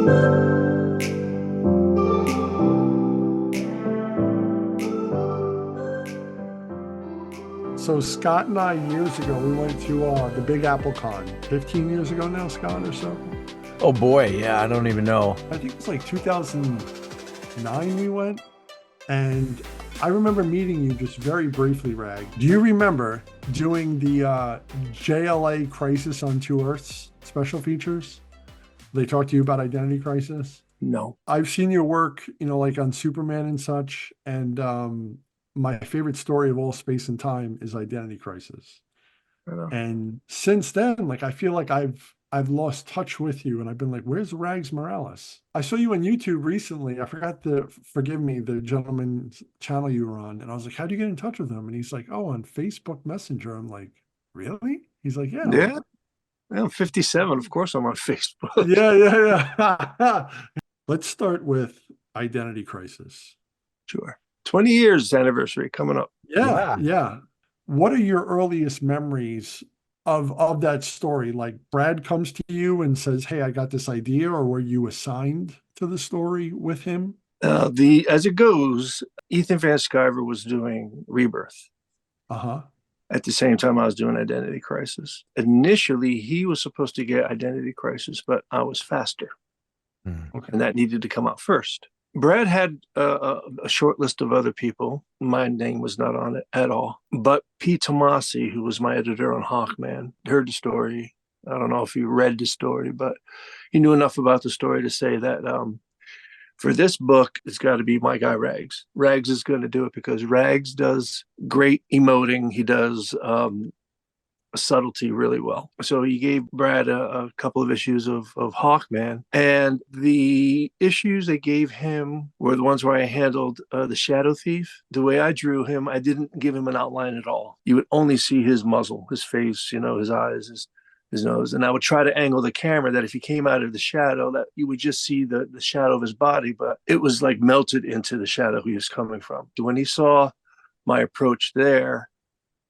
So Scott and I, years ago, we went to the Big Apple Con, 15 years ago now, Scott, or so. Oh boy, yeah, I don't even know. I think it was like 2009 we went. And I remember meeting you just very briefly, Rag. Do you remember doing the JLA Crisis on Two Earths special features? They talked to you about Identity Crisis? No. I've seen your work, like on Superman and such. And my favorite story of all space and time is Identity Crisis. And since then, I feel like I've lost touch with you, and I've been like, where's Rags Morales? I saw you on YouTube recently. I forgot forgive me, the gentleman's channel you were on. And I was like, how do you get in touch with him? And he's like, oh, on Facebook Messenger. I'm like, really? He's like, yeah. Yeah. I'm 57. Of course I'm on Facebook. Yeah. Let's start with Identity Crisis. Sure. 20 years anniversary coming up. Yeah. What are your earliest memories of that story? Like Brad comes to you and says, hey, I got this idea, or were you assigned to the story with him? As it goes, Ethan Van Sciver was doing Rebirth. At the same time I was doing Identity Crisis. Initially, he was supposed to get Identity Crisis, but I was faster. Okay. And that needed to come out first. Brad had a short list of other people. My name was not on it at all. But Pete Tomasi, who was my editor on Hawkman, heard the story. I don't know if he read the story, but he knew enough about the story to say that for this book, it's got to be my guy Rags. Rags is going to do it because Rags does great emoting. He does subtlety really well. So he gave Brad a couple of issues of Hawkman, and the issues they gave him were the ones where I handled the Shadow Thief. The way I drew him, I didn't give him an outline at all. You would only see his muzzle, his face, his eyes, his nose, and I would try to angle the camera that if he came out of the shadow, that you would just see the shadow of his body, but it was like melted into the shadow he was coming from. When he saw my approach there,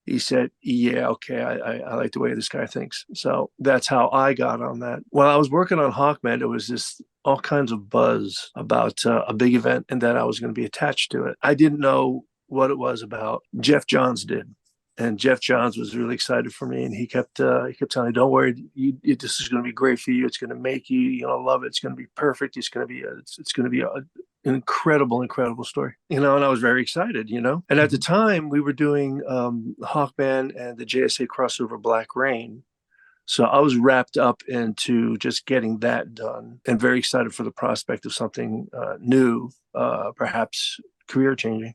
he said, yeah, okay, I like the way this guy thinks. So that's how I got on that. While I was working on Hawkman, there was this all kinds of buzz about a big event and that I was going to be attached to it. I didn't know what it was about. Jeff Johns did. And Jeff Johns was really excited for me. And he kept telling me, don't worry, this is going to be great for you. It's going to make you, love it. It's going to be perfect. It's going to be an incredible story, and I was very excited, and at the time we were doing Hawkman and the JSA crossover Black Rain. So I was wrapped up into just getting that done and very excited for the prospect of something new, perhaps career changing.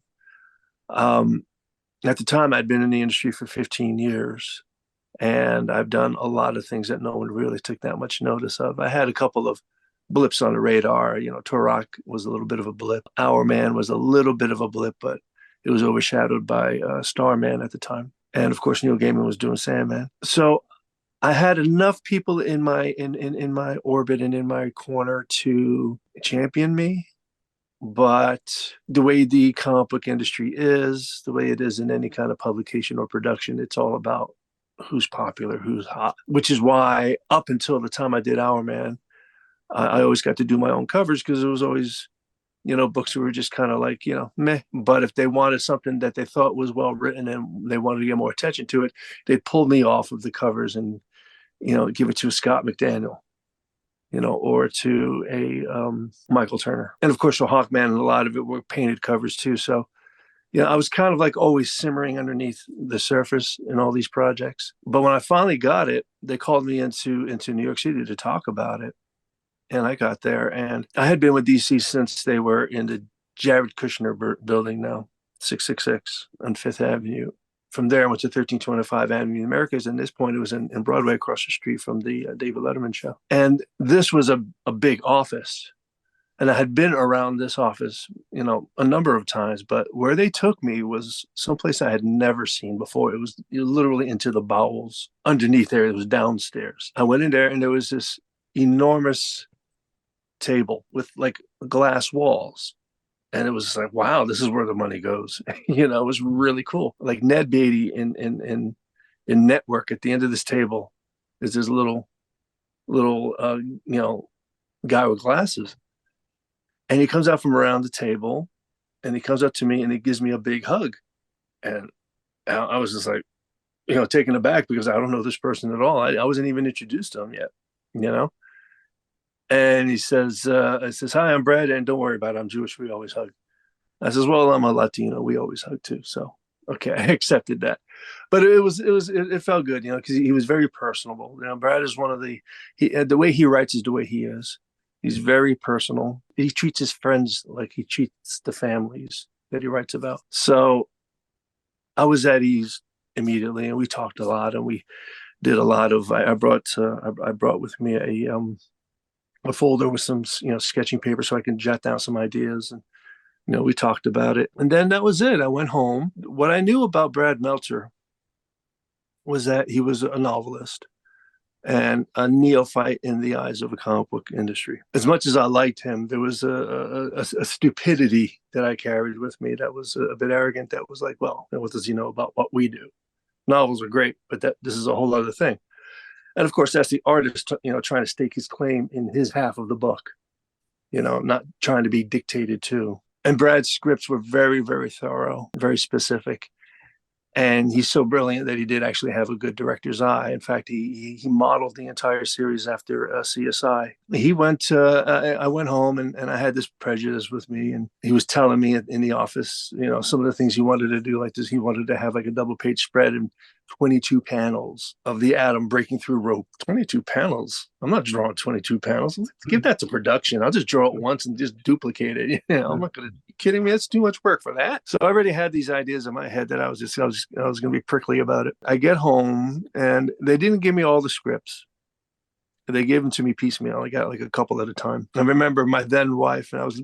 At the time I'd been in the industry for 15 years and I've done a lot of things that no one really took that much notice of. I had a couple of blips on the radar. Turok was a little bit of a blip. Our Man was a little bit of a blip, but it was overshadowed by Starman at the time. And of course, Neil Gaiman was doing Sandman. So I had enough people in my orbit and in my corner to champion me. But the way the comic book industry is, the way it is in any kind of publication or production, it's all about who's popular, who's hot, which is why up until the time I did Our Man, I always got to do my own covers because it was always, books that were just kind of like, meh. But if they wanted something that they thought was well written and they wanted to get more attention to it, they'd pull me off of the covers and, give it to a Scott McDaniel, or to a Michael Turner. And of course, the Hawkman, a lot of it were painted covers too. So, I was kind of like always simmering underneath the surface in all these projects. But when I finally got it, they called me into New York City to talk about it. And I got there, and I had been with DC since they were in the Jared Kushner building now, 666 on Fifth Avenue. From there, I went to 1325 Avenue of the Americas, and at this point, it was in Broadway across the street from the David Letterman show. And this was a big office, and I had been around this office, a number of times, but where they took me was someplace I had never seen before. It was literally into the bowels. Underneath there, it was downstairs. I went in there, and there was this enormous table with like glass walls, and it was like, wow, this is where the money goes. It was really cool. Like Ned Beatty in Network, at the end of this table is this little guy with glasses. And he comes out from around the table and he comes up to me and he gives me a big hug. And I was just like, taken aback because I don't know this person at all. I wasn't even introduced to him yet, you know? And he says, hi, I'm Brad. And don't worry about it. I'm Jewish. We always hug. I says, well, I'm a Latino. We always hug too. So, okay, I accepted that. But it felt good, because he was very personable. Brad is the way he writes is the way he is. He's very personal. He treats his friends like he treats the families that he writes about. So I was at ease immediately, and we talked a lot, and we did a lot of. I brought with me a folder with some sketching paper so I can jot down some ideas, and we talked about it, and then that was it. I went home. What I knew about Brad Meltzer was that he was a novelist and a neophyte in the eyes of a comic book industry. As much as I liked him, there was a stupidity that I carried with me that was a bit arrogant. That was like, well, what does he know about what we do? Novels are great, but this is a whole other thing. And of course, that's the artist, trying to stake his claim in his half of the book, not trying to be dictated to. And Brad's scripts were very, very thorough, very specific. And he's so brilliant that he did actually have a good director's eye. In fact, he modeled the entire series after CSI. I went home and I had this prejudice with me, and he was telling me in the office, some of the things he wanted to do, like this. He wanted to have like a double page spread and 22 panels of the atom breaking through rope. 22 panels. I'm not drawing 22 panels. Give that to production. I'll just draw it once and just duplicate it. I'm not going to. Kidding me? That's too much work for that. So I already had these ideas in my head that I was going to be prickly about it. I get home and they didn't give me all the scripts. They gave them to me piecemeal. I got like a couple at a time. I remember my then wife, and I was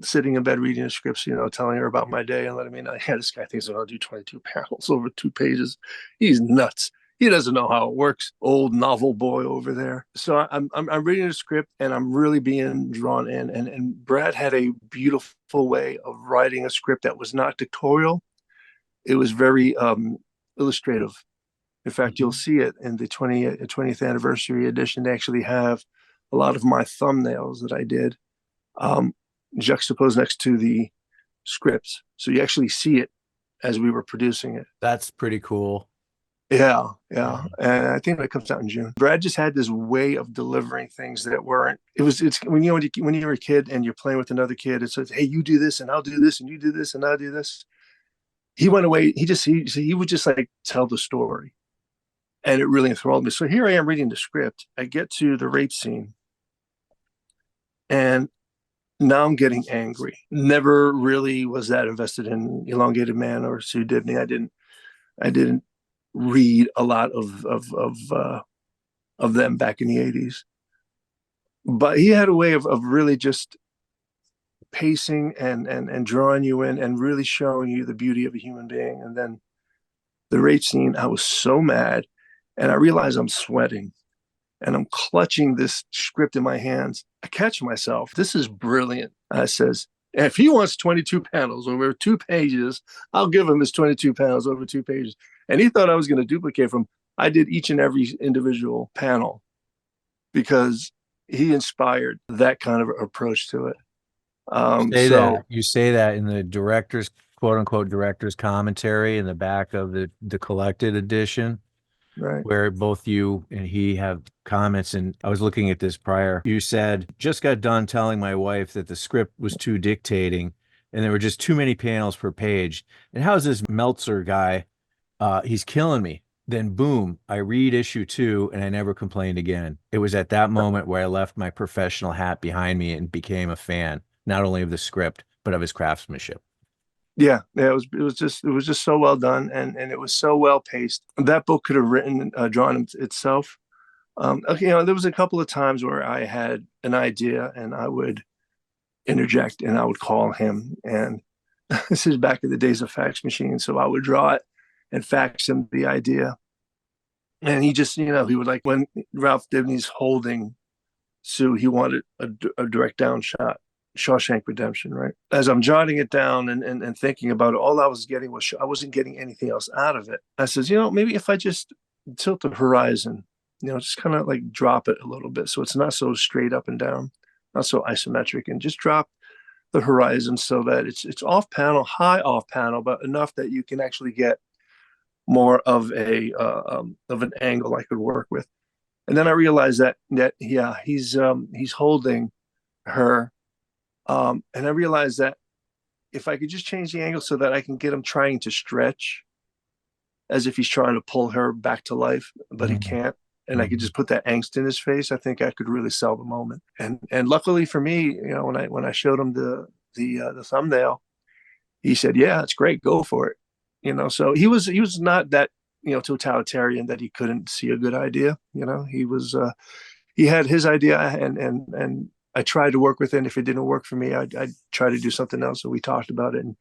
sitting in bed reading the scripts, telling her about my day and letting me know, yeah, this guy thinks I'll do 22 panels over 2 pages. He's nuts. He doesn't know how it works. Old novel boy over there. So I'm reading the script and I'm really being drawn in. And Brad had a beautiful way of writing a script that was not dictatorial. It was very illustrative. In fact, you'll see it in the 20th anniversary edition. They actually have a lot of my thumbnails that I did juxtaposed next to the scripts. So you actually see it as we were producing it. That's pretty cool. Yeah. And I think that comes out in June. Brad just had this way of delivering things that weren't, it's when you're a kid and you're playing with another kid, it says, hey, you do this and I'll do this and you do this and I'll do this. He went away. He would just like tell the story. And it really enthralled me. So here I am reading the script. I get to the rape scene. And now I'm getting angry. Never really was that invested in Elongated Man or Sue Dibney. I didn't read a lot of them back in the 80s. But he had a way of really just pacing and drawing you in and really showing you the beauty of a human being. And then the rape scene, I was so mad. And I realize I'm sweating and I'm clutching this script in my hands. I catch myself. This is brilliant. I says, if he wants 22 panels over 2 pages, I'll give him his 22 panels over 2 pages. And he thought I was going to duplicate from. I did each and every individual panel because he inspired that kind of approach to it. You say that in the director's, quote unquote, director's commentary in the back of the collected edition. Right. Where both you and he have comments, and I was looking at this prior. You said, just got done telling my wife that the script was too dictating and there were just too many panels per page. And how's this Meltzer guy? He's killing me. Then boom, I read issue 2 and I never complained again. It was at that moment where I left my professional hat behind me and became a fan, not only of the script, but of his craftsmanship. Yeah, it was just so well done, and it was so well paced. That book could have drawn itself. There was a couple of times where I had an idea and I would interject and I would call him. And this is back in the days of fax machines, so I would draw it and fax him the idea. And he just, he would, like, when Ralph Dibney's holding Sue, he wanted a direct down shot. Shawshank Redemption, right? As I'm jotting it down and thinking about it, all I was getting was, I wasn't getting anything else out of it. I says, maybe if I just tilt the horizon, just kind of like drop it a little bit so it's not so straight up and down. not so isometric, and just drop the horizon so that it's off panel, high off panel, but enough that you can actually get more of an angle I could work with. And then I realized that yeah, he's holding her, and I realized that if I could just change the angle so that I can get him trying to stretch as if he's trying to pull her back to life, but he can't. And I could just put that angst in his face. I think I could really sell the moment. And luckily for me, you know, when I showed him the thumbnail, he said, "Yeah, it's great. Go for it." You know, so he was not that, you know, totalitarian that he couldn't see a good idea. You know, he had his idea, and I tried to work with it. And if it didn't work for me, I'd try to do something else. And we talked about it, and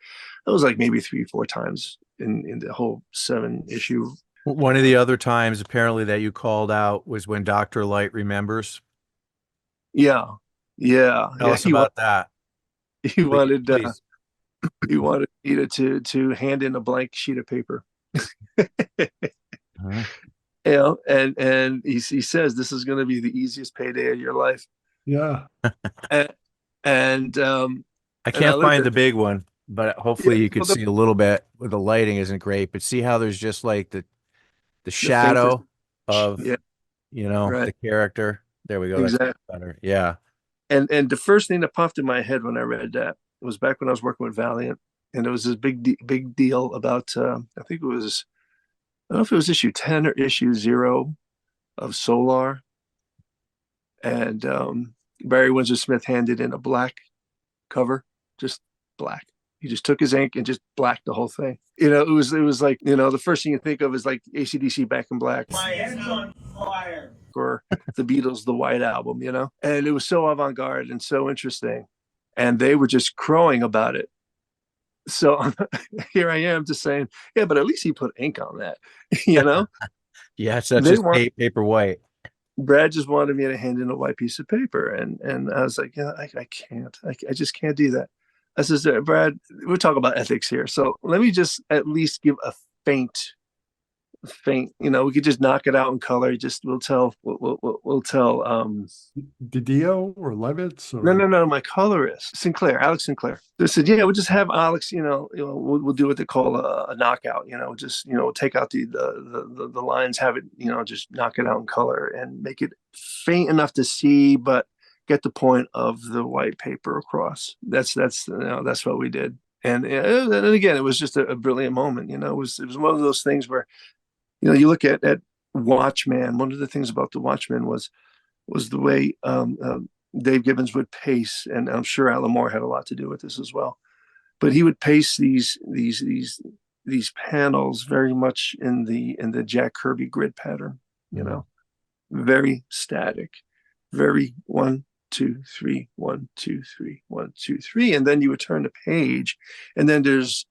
it was like maybe 3, 4 times in the whole 7 issue. One of the other times apparently that you called out was when Dr. Light remembers. Yeah, yeah, Tell yeah. us about that. He wanted Please. he wanted me to hand in a blank sheet of paper. Uh-huh. You know, and he says this is going to be the easiest payday of your life. Yeah. And and I and I can't looked find at the big one, but hopefully yeah, you could well, see a little bit where the lighting isn't great, but see how there's just like the the faintest, shadow of, yeah, you know, right, the character. There we go. That's exactly. better. Yeah. And the first thing that popped in my head when I read that was back when I was working with Valiant, and it was this big deal about I think it was, I don't know if it was issue 10 or issue 0 of Solar, and Barry Windsor Smith handed in a black cover, just black. He just took his ink and just blacked the whole thing. You know, it was like, you know, the first thing you think of is like AC/DC Back in Black. My head's on fire. Or the Beatles, the White Album, you know? And it was so avant-garde and so interesting. And they were just crowing about it. So here I am just saying, yeah, but at least he put ink on that, you know? Yeah. So that's They just want paper white. Brad just wanted me to hand in a white piece of paper, and I was like, yeah, I can't, I just can't do that. I says, Brad, we're talking about ethics here, so let me just at least give a faint. You know, we could just knock it out in color. Just we'll tell. Didio or Levitz No, or no, no. My colorist, Sinclair, Alex Sinclair. They said, yeah, we'll just have Alex. We'll do what they call a knockout. You know, just take out the lines, have it, just knock it out in color and make it faint enough to see, but get the point of the white paper across. That's what we did. And again, it was just a brilliant moment. It was one of those things where, you look at Watchmen. One of the things about the Watchmen was the way Dave Gibbons would pace, and I'm sure Alan Moore had a lot to do with this as well. But he would pace these panels very much in the Jack Kirby grid pattern. Very static, very 1, 2, 3, 1, 2, 3, 1, 2, 3, and then you would turn the page, and then there's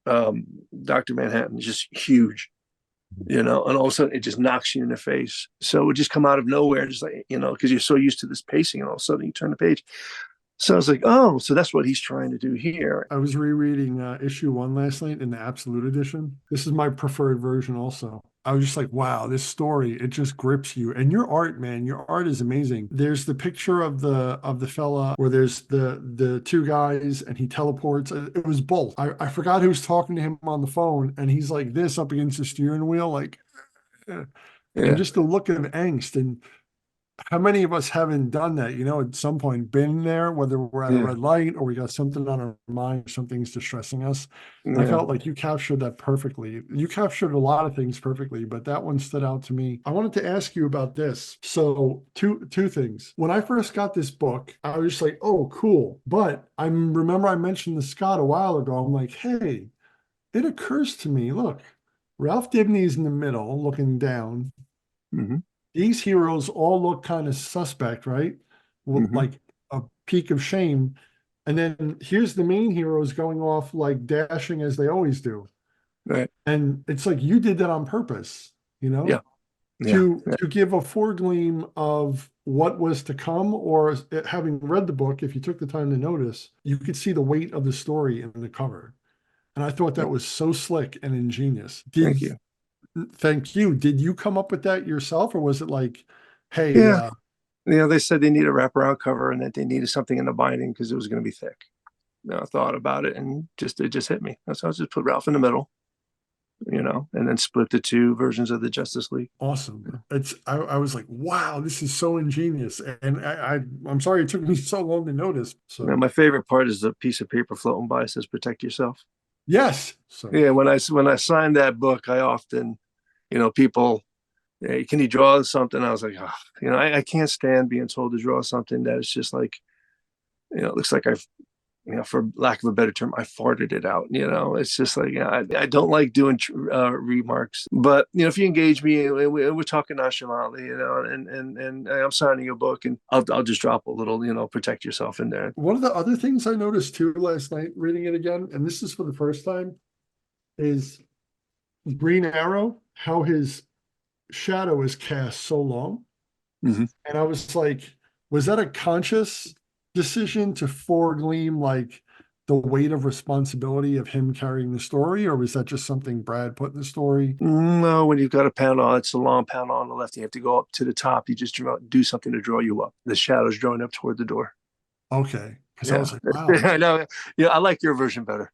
Dr. Manhattan, just huge, and all of a sudden it just knocks you in the face. So it would just come out of nowhere, just like, because you're so used to this pacing, and all of a sudden you turn the page. So I was like, oh, so that's what he's trying to do here. I was rereading issue 1 last night in the Absolute Edition. This is my preferred version also. I was just like, wow, this story, it just grips you. And your art, man, your art is amazing. There's the picture of the fella where there's the 2 guys and he teleports. It was both. I forgot who was talking to him on the phone, and he's like this up against the steering wheel, like, and just the look of angst. And how many of us haven't done that, at some point, been there, whether we're at a red light or we got something on our mind, or something's distressing us. I felt like you captured that perfectly. You captured a lot of things perfectly, but that one stood out to me. I wanted to ask you about this. So two things. When I first got this book, I was just like, oh, cool. But I remember I mentioned to Scott a while ago. I'm like, hey, it occurs to me, look, Ralph Dibny's in the middle looking down. These heroes all look kind of suspect, right? Like a peak of shame. And then here's the main heroes going off like dashing as they always do. Right. And it's like you did that on purpose, Yeah. to give a foregleam of what was to come, or having read the book, if you took the time to notice, you could see the weight of the story in the cover. And I thought that was so slick and ingenious. Thank you. Thank you. Did you come up with that yourself, or was it like, hey, Yeah. They said they need a wraparound cover and that they needed something in the binding because it was going to be thick. I thought about it and it just hit me. So I just put Ralph in the middle, and then split the two versions of the Justice League. Awesome. I was like, wow, this is so ingenious. And I'm sorry it took me so long to notice. So my favorite part is the piece of paper floating by says "Protect yourself." yes. So Yeah, when I signed that book, I often, people, hey, can you draw something? I was like, oh, I can't stand being told to draw something that is just like, it looks like I've, for lack of a better term, I farted it out. It's just like, I don't like doing remarks. But if you engage me, and we're talking nonchalantly, and I'm signing a book, and I'll just drop a little, protect yourself in there. One of the other things I noticed too last night reading it again, and this is for the first time, is Green Arrow, how his shadow is cast so long. Mm-hmm. And I was like, was that a conscious decision to foregleam like the weight of responsibility of him carrying the story, or was that just something Brad put in the story? No, when you've got a panel, it's a long panel on the left. You have to go up to the top. You just do something to draw you up. The shadow's drawing up toward the door. Okay. Because I was like, wow. I know. Yeah, I like your version better.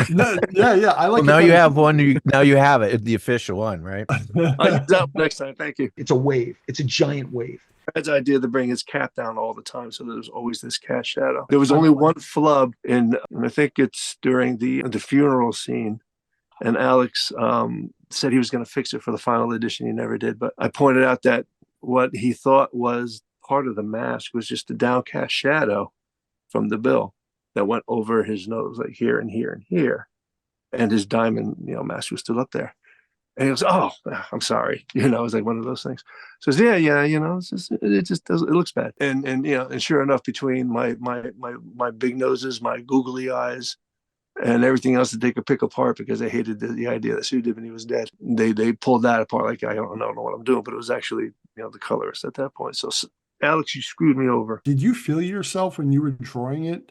No, yeah. I like Well, now it you better. have one. Now you have it, the official one, right? I'll use that next time. Thank you. It's a wave. It's a giant wave. Brad's idea to bring his cap down all the time, so there's always this cast shadow. There was only one flub, and I think it's during the funeral scene, and Alex said he was going to fix it for the final edition. He never did, but I pointed out that what he thought was part of the mask was just a downcast shadow from the bill that went over his nose, like here and here and here, and his diamond, mask was still up there. And he goes, "Oh, I'm sorry." It was like one of those things. So yeah, it just does. It looks bad. And sure enough, between my big noses, my googly eyes, and everything else that they could pick apart because they hated the idea that Sue Diviney was dead, they pulled that apart. Like I don't know what I'm doing, but it was actually the colorist at that point. So Alex, you screwed me over. Did you feel yourself when you were drawing it?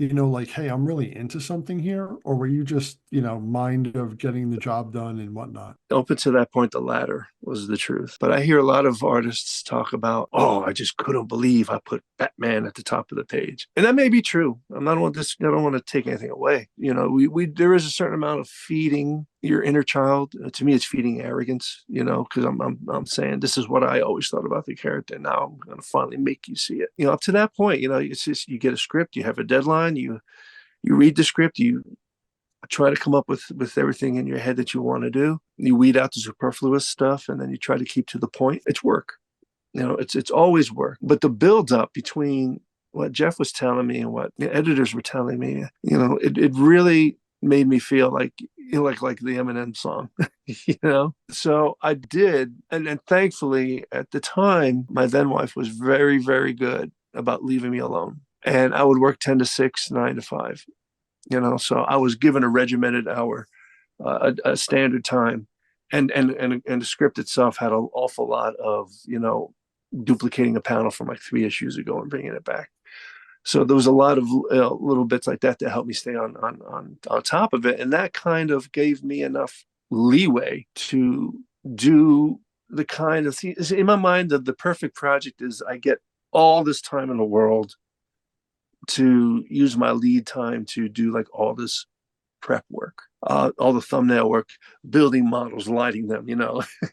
Like, hey, I'm really into something here, or were you just, mind of getting the job done and whatnot? Up to that point, the latter was the truth. But I hear a lot of artists talk about, I just couldn't believe I put Batman at the top of the page. And that may be true. I don't want to take anything away. There is a certain amount of feeding your inner child. To me, it's feeding arrogance, because I'm saying this is what I always thought about the character. Now I'm going to finally make you see it. Up to that point, it's just, you get a script, you have a deadline, you read the script, you try to come up with everything in your head that you want to do. You weed out the superfluous stuff, and then you try to keep to the point. It's work. It's always work. But the build up between what Jeff was telling me and what the editors were telling me, it really made me feel like the Eminem song, So I did, and thankfully at the time, my then wife was very, very good about leaving me alone, and I would work 10 to 6, 9 to 5. So I was given a regimented hour, a standard time, and the script itself had an awful lot of, duplicating a panel from like 3 issues ago and bringing it back. So there was a lot of little bits like that helped me stay on top of it. And that kind of gave me enough leeway to do the kind of thing. In my mind, the perfect project is I get all this time in the world to use my lead time to do like all this prep work, all the thumbnail work, building models, lighting them,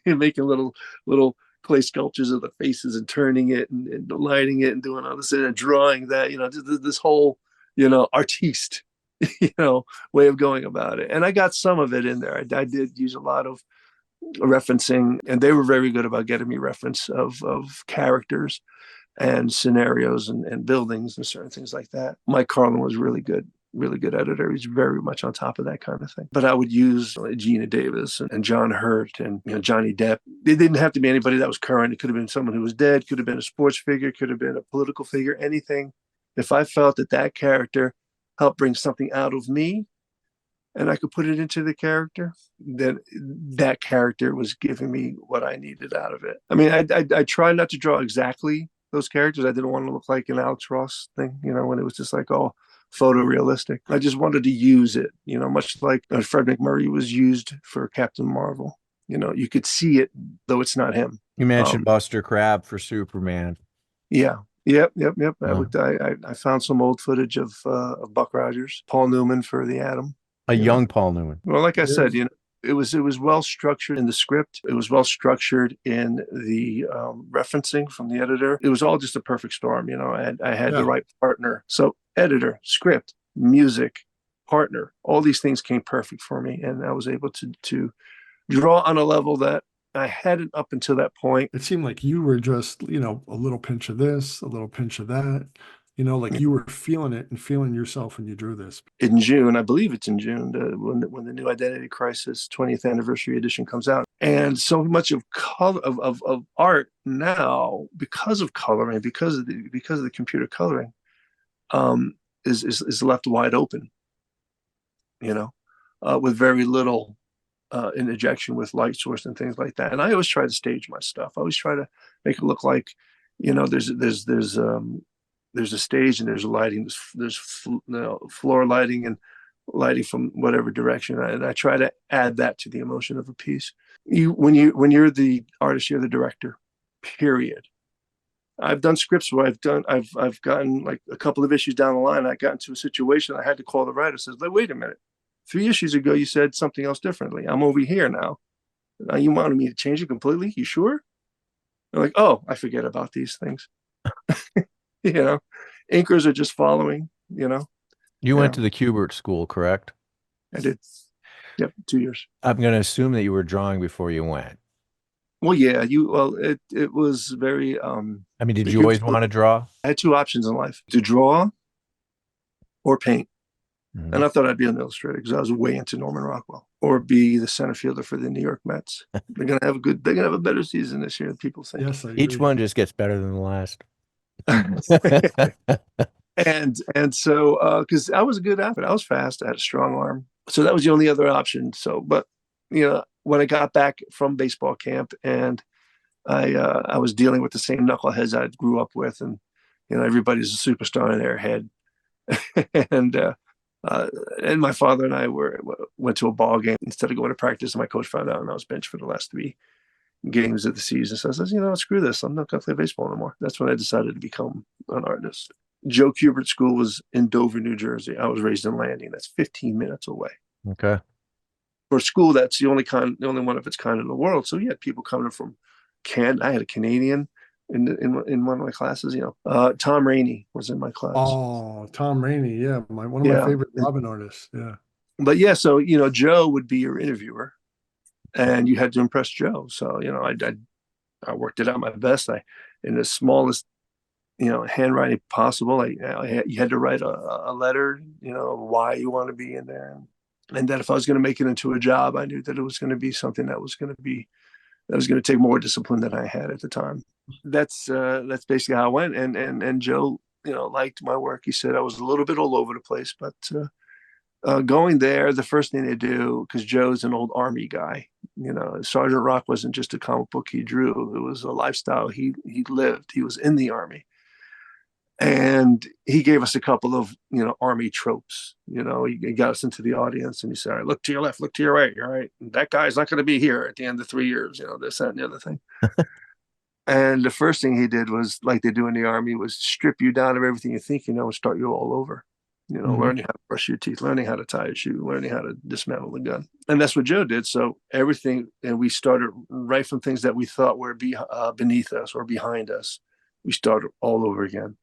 making little clay sculptures of the faces and turning it and lighting it and doing all this and drawing that, this whole, artiste, way of going about it. And I got some of it in there. I did use a lot of referencing, and they were very good about getting me reference of characters and scenarios and buildings and certain things like that. Mike Carlin was really good editor. He's very much on top of that kind of thing. But I would use Gina Davis and John Hurt and Johnny Depp. It didn't have to be anybody that was current. It could have been someone who was dead, could have been a sports figure, could have been a political figure, anything. If I felt that character helped bring something out of me and I could put it into the character, then that character was giving me what I needed out of it. I mean, I try not to draw exactly those characters. I didn't want to look like an Alex Ross thing, when it was just like all photorealistic. I just wanted to use it, much like Fred McMurray was used for Captain Marvel. You could see it, though it's not him. You mentioned Buster Crabbe for Superman. Yeah. Yep. I Uh, looked. I found some old footage of Buck Rogers, Paul Newman for the Atom. a You know, young Paul Newman. well, like I said, Yes. it was well structured in the script. It was well structured in the referencing from the editor. It was all just a perfect storm. I had the Yeah. right partner. So editor, script, music, partner, all these things came perfect for me, and I was able to draw on a level that I hadn't up until that point. It seemed like you were just, a little pinch of this, a little pinch of that, like you were feeling it and feeling yourself when you drew this. In June, I believe it's in June, when the new Identity Crisis 20th anniversary edition comes out, and so much of color of art now, because of coloring, because of the computer coloring, um, is left wide open, with very little interjection with light source and things like that. And I always try to stage my stuff. I always try to make it look like, there's a stage and there's lighting, there's floor lighting and lighting from whatever direction, and I try to add that to the emotion of a piece. When you're the artist, you're the director. Period. I've done scripts where I've gotten like a couple of issues down the line. I got into a situation I had to call the writer. Says, wait a minute, 3 issues ago you said something else differently. I'm over here now. Now you wanted me to change it completely? You sure? They're like, oh, I forget about these things. Inkers are just following. You went to the Kubert School, correct? I did. Yep, 2 years. I'm going to assume that you were drawing before you went. Well, yeah, it was very. I mean, did you always want to draw? I had two options in life: to draw or paint. Mhm. And I thought I'd be an illustrator because I was way into Norman Rockwell, or be the center fielder for the New York Mets. They're gonna have a better season this year than people think. Yes, I Each agree. one just gets better than the last. and so because I was a good athlete, I was fast, I had a strong arm, so that was the only other option. So, but when I got back from baseball camp, and I was dealing with the same knuckleheads I grew up with, and everybody's a superstar in their head, and and my father and I went to a ball game instead of going to practice, and my coach found out, and I was benched for the last 3 games of the season. So I says, screw this, I'm not going to play baseball anymore. That's when I decided to become an artist. Joe Kubert School was in Dover, New Jersey. I was raised in Landing. That's 15 minutes away. Okay. For a school that's the only one of its kind in the world. So you had people coming from Canada. I had a Canadian in one of my classes. Tom Rainey was in my class. Oh, Tom Rainey. Yeah. One of my favorite Robin artists. Yeah. But yeah, so, Joe would be your interviewer, and you had to impress Joe. So, I worked it out my best. In the smallest, handwriting possible. You had to write a letter, why you want to be in there. And that if I was going to make it into a job, I knew that it was going to be something that was going to take more discipline than I had at the time. That's basically how I went. And Joe, liked my work. He said I was a little bit all over the place, but going there, the first thing they do, because Joe's an old Army guy, Sergeant Rock wasn't just a comic book he drew. It was a lifestyle he lived. He was in the Army. And he gave us a couple of, Army tropes. He got us into the audience, and he said, all right, look to your left, look to your right. All right. That guy's not going to be here at the end of 3 years, this, that, and the other thing. And the first thing he did was, like they do in the Army, was strip you down of everything you think you know and start you all over. Learning how to brush your teeth, learning how to tie a shoe, learning how to dismantle the gun. And that's what Joe did. So everything, and we started right from things that we thought were beneath us or behind us. We started all over again.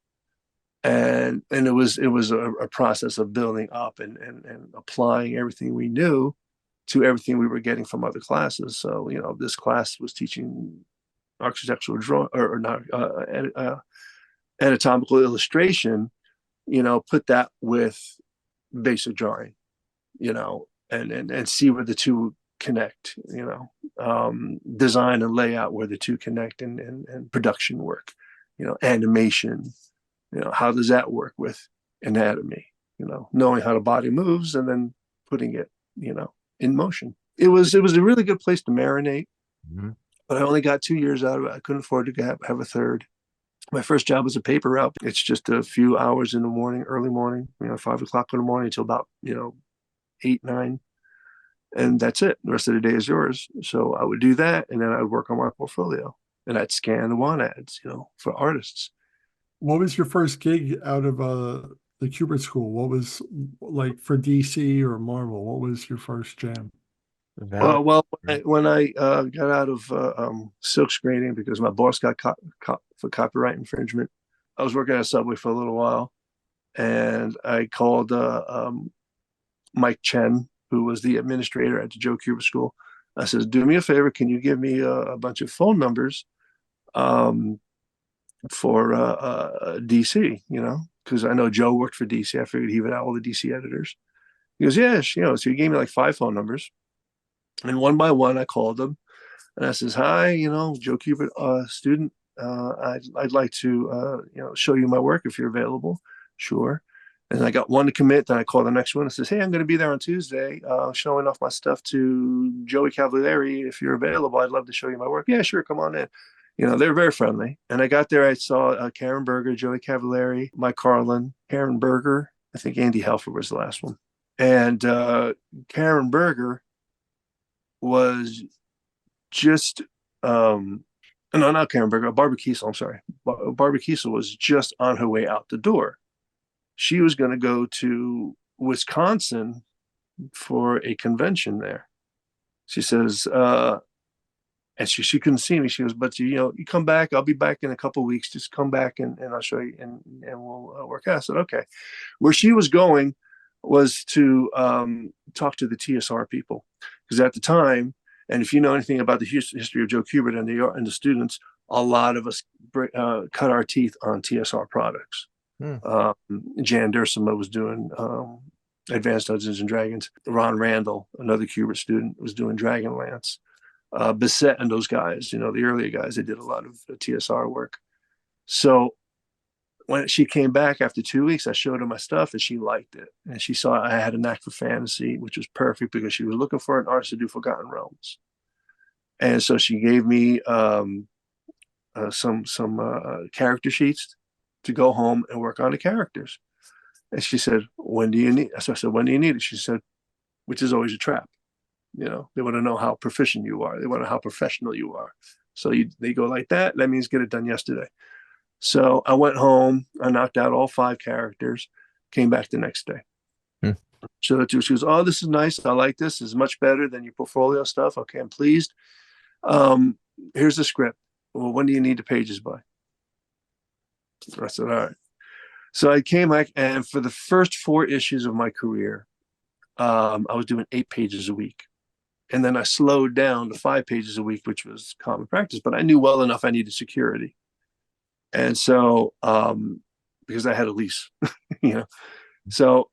And it was a process of building up and applying everything we knew to everything we were getting from other classes. So, this class was teaching architectural drawing or not anatomical illustration. Put that with basic drawing, and see where the two connect, design and layout where the two connect, and production work, animation, how does that work with anatomy, knowing how the body moves and then putting it, in motion. It was a really good place to marinate, but I only got 2 years out of it. I couldn't afford to have a third. My first job was a paper route. It's just a few hours in the morning, early morning, 5 o'clock in the morning until about, 8, 9. And that's it. The rest of the day is yours. So I would do that. And then I'd work on my portfolio, and I'd scan the want ads, for artists. What was your first gig out of the Kubert School? What was like for DC or Marvel? What was your first jam? Valid. Well, when I got out of silk screening because my boss got caught for copyright infringement, I was working at Subway for a little while, and I called Mike Chen, who was the administrator at the Joe Kubert School. I says, "Do me a favor, can you give me a bunch of phone numbers for DC? You know, because I know Joe worked for DC. I figured he would have all the DC editors." He goes, "Yes, you know." So he gave me like 5 phone numbers. And one by one, I called them, and I says, "Hi, you know, Joe Kubert, student. I'd like to, you know, show you my work if you're available." Sure. And I got one to commit. Then I call the next one and says, "Hey, I'm going to be there on Tuesday, showing off my stuff to Joey Cavalieri. If you're available, I'd love to show you my work." "Yeah, sure. Come on in." You know, they're very friendly. And I got there. I saw Karen Berger, Joey Cavalieri, Mike Carlin, Karen Berger. I think Andy Helfer was the last one. And Karen Berger was just no, not Karen Berger, Barbara Kiesel. I'm sorry. Barbara Kiesel was just on her way out the door. She was going to go to Wisconsin for a convention there. She says, and she couldn't see me. She goes, "But you know, you come back. I'll be back in a couple of weeks. Just come back and I'll show you and we'll work out." I said, "Okay." Where she was going was to talk to the TSR people, because at the time, and if you know anything about the history of Joe Kubert and the students, a lot of us cut our teeth on TSR products. Jan Dursema was doing Advanced Dungeons and Dragons. Ron Randall, another Kubert student, was doing Dragonlance. Bissett and those guys, you know, the earlier guys, they did a lot of TSR work. So when she came back after 2 weeks, I showed her my stuff and she liked it. And she saw I had a knack for fantasy, which was perfect because she was looking for an artist to do Forgotten Realms. And so she gave me some character sheets to go home and work on the characters. And she said, "When do you need?" So I said, "When do you need it?" She said, which is always a trap. You know, they want to know how proficient you are. They want to know how professional you are. So they go like that. That means get it done yesterday. So I went home. I knocked out all 5 characters. Came back the next day. Showed it to her. She goes, "Oh, this is nice. I like this. This is much better than your portfolio stuff. Okay, I'm pleased. Here's the script. Well, when do you need the pages by?" I said, "All right." So I came back, and for the first 4 issues of my career, I was doing 8 pages a week. And then I slowed down to 5 pages a week, which was common practice, but I knew well enough I needed security. And so, because I had a lease, you know, so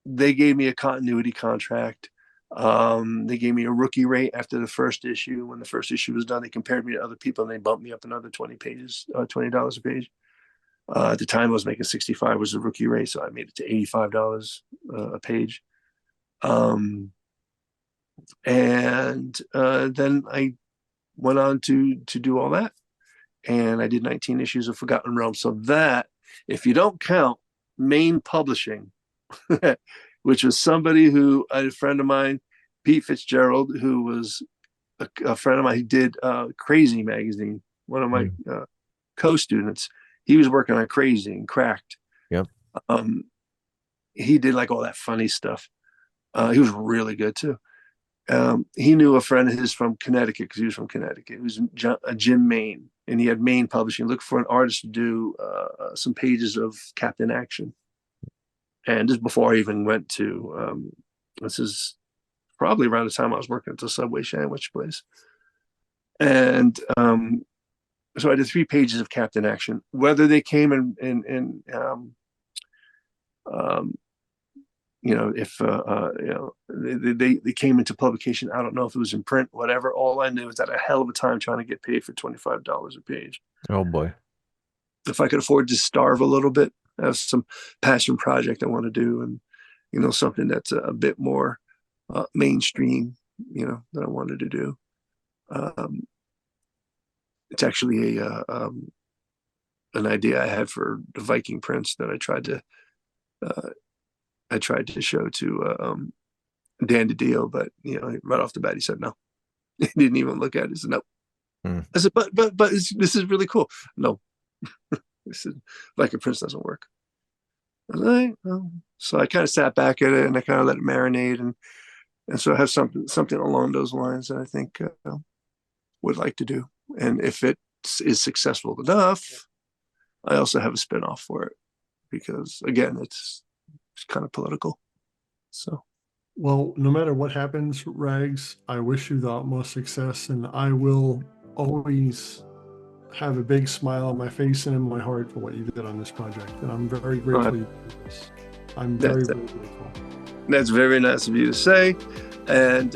they gave me a continuity contract. They gave me a rookie rate after the first issue. When the first issue was done, they compared me to other people and they bumped me up another 20 pages, $20 a page. At the time I was making 65 was the rookie rate. So I made it to $85 a page. And then I went on to do all that, and I did 19 issues of Forgotten Realms. So that, if you don't count Main Publishing, which was somebody who, a friend of mine, Pete Fitzgerald, who was a friend of mine, he did Crazy magazine, one of my co-students. He was working on Crazy and Cracked. Yep. He did like all that funny stuff. He was really good too. He knew a friend of his from Connecticut, because he was from Connecticut. It was Jim Maine, and he had Maine Publishing. Looked for an artist to do some pages of Captain Action. And this before I even went to, this is probably around the time I was working at the Subway sandwich place. And so I did 3 pages of Captain Action. Whether they came in you know, if you know, they came into publication, I don't know if it was in print, whatever. All I knew is that a hell of a time trying to get paid for $25 a page. Oh boy. If I could afford to starve a little bit, I have some passion project I want to do, and you know, something that's a bit more mainstream, you know, that I wanted to do. It's actually an idea I had for the Viking Prince that I tried to show to Dan DiDio, but you know, right off the bat he said no. He didn't even look at it. He said no. I said, but this is really cool. No. They said, Like a Prince doesn't work. I was like, "All right, well." So I kind of sat back at it and I kind of let it marinate, and so I have something along those lines that I think would like to do. And if it is successful enough, I also have a spinoff for it, because again, it's kind of political. So. Well, no matter what happens, Rags, I wish you the utmost success, and I will always have a big smile on my face and in my heart for what you did on this project. And I'm very grateful you did this. I'm very, very grateful. That's very nice of you to say, and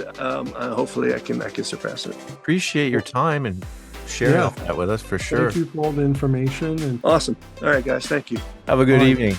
hopefully I can surpass it. Appreciate your time and sharing all that with us, for sure. Thank you for all the information. And awesome. All right, guys. Thank you. Have a good All right. evening.